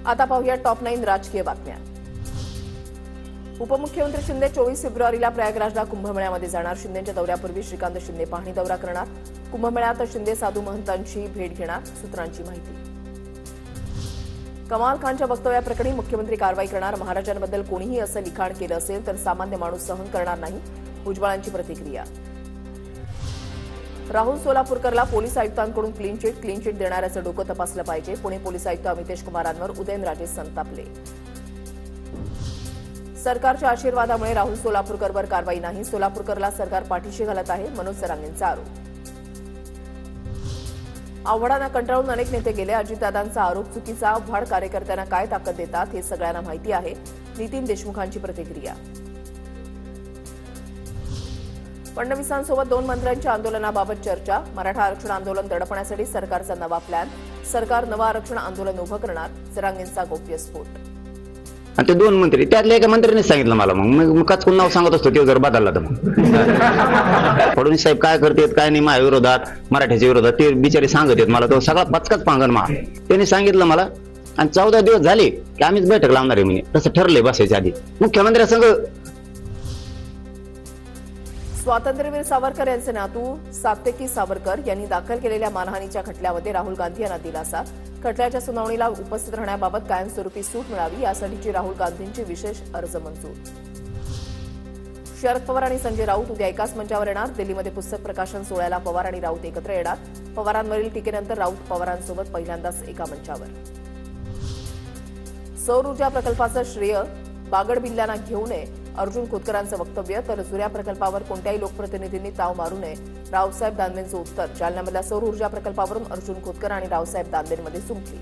आता पाहूया टॉप 9 राजकीय बातम्या। उपमुख्यमंत्री शिंदे 24 फेब्रुवारीला प्रयागराजला कुंभमेळ्यामध्ये जाणार। शिंदेच्या दौऱ्यापूर्वी श्रीकांत शिंदे पाहणी दौरा करणार। कुंभमेळ्यात शिंदे साधू महंतांची भेट घेणार, सूत्रांची माहिती। कमाल खानच्या वक्तव्याप्रकरणी मुख्यमंत्री कारवाई करणार। महाराजांबद्दल कोणीही असं लिखाण केलं असेल तर सामान्य माणूस सहन करणार नाही, भुजबळांची प्रतिक्रिया। राहुल सोलापूरकरला पोलीस आयुक्तांकडून क्लीन चिट देणाऱ्याचं डोकं तपासलं पाहिजे। पुणे पोलीस आयुक्त अमितेश कुमारांवर उदयनराजे संतापले। सरकारच्या आशीर्वादामुळे राहुल सोलापूरकरवर कारवाई नाही, सोलापूरकरला सरकार पाठीशी घालत आहे, मनोज जरांगेंचा आरोप। आव्हाडांना कंटाळून अनेक नेते गेले, अजितदादांचा आरोप चुकीचा। आव्हाड कार्यकर्त्यांना काय ताकद देतात हे सगळ्यांना माहिती आहे, नितीन देशमुखांची प्रतिक्रिया। फडणवीसांसोबत 2 मंत्र्यांच्या आंदोलनाबाबत चर्चा। मराठा आरक्षण आंदोलन दडपण्यासाठी सरकारचा नवा प्लॅन, सरकार नवं आरक्षण आंदोलन उभं करणार, जरांगेंचा गोप्यस्फोट। आणि ते 2 मंत्री त्यातल्या एका मंत्र्यांनी सांगितलं मला, मग काचकून नाव सांगत असतो ते जर बदलला तर मग फडणवीस साहेब काय करतात काय नाही माझ्या विरोधात, मराठ्याच्या विरोधात ते बिचारे सांगत आहेत मला, तो सगळा पचकाच पांगण मा त्यांनी सांगितलं मला। आणि 14 दिवस झाले की आम्हीच बैठक लावणार आहे म्हणे, तसं ठरलंय बसायच्या आधी मुख्यमंत्र्यांसंग। स्वातंत्र्यवीर सावरकर यांचे नातू सात्यकी सावरकर यांनी दाखल केलेल्या मानहानीच्या खटल्यामध्ये राहुल गांधी यांना दिलासा। खटल्याच्या सुनावणीला उपस्थित राहण्याबाबत कायमस्वरूपी सूट मिळावी यासाठीची राहुल गांधींची विशेष अर्ज मंजूर। शरद पवार आणि संजय राऊत उद्या एकाच मंचावर येणार। दिल्लीमध्ये पुस्तक प्रकाशन सोहळ्याला पवार आणि राऊत एकत्र येणार। पवारांवरील टीकेनंतर राऊत पवारांसोबत पहिल्यांदाच एका मंचावर। सौर ऊर्जा प्रकल्पाचं श्रेय बागड बिल्ल्यांना घेऊ नये, अर्जुन खोतकरांचं वक्तव्य। तर जुन्या प्रकल्पावर कोणत्याही लोकप्रतिनिधींनी ताव मारू नये, रावसाहेब दानवेंचं उत्तर। जालन्यामधल्या सौर ऊर्जा प्रकल्पावरून अर्जुन खोतकर आणि रावसाहेब दानवेंमध्ये सुमकी।